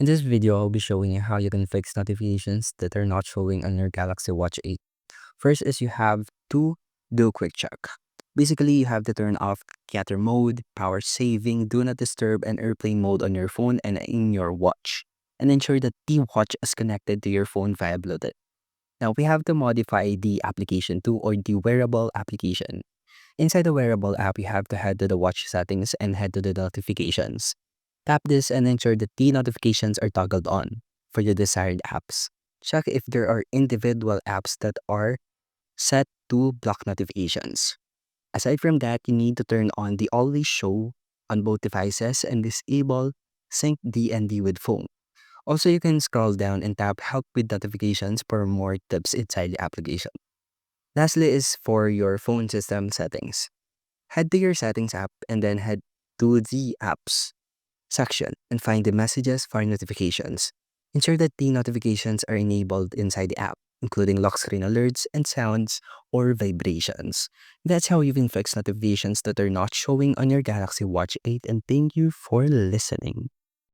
In this video, I'll be showing you how you can fix notifications that are not showing on your Galaxy Watch 8. First is you have to do a quick check. Basically, you have to turn off gather mode, power saving, do not disturb, and airplane mode on your phone and in your watch. And ensure that the watch is connected to your phone via Bluetooth. Now, we have to modify the application too, or the wearable application. Inside the wearable app, you have to head to the watch settings and head to the notifications. Tap this and ensure that the notifications are toggled on for the desired apps. Check if there are individual apps that are set to block notifications. Aside from that, you need to turn on the always show on both devices and disable sync DND with phone. Also, you can scroll down and tap help with notifications for more tips inside the application. Lastly is for your phone system settings. Head to your settings app and then head to the apps section and find the messages for notifications. Ensure that the notifications are enabled inside the app, including lock screen alerts and sounds or vibrations. That's how you can fix notifications that are not showing on your Galaxy Watch 8, and thank you for listening.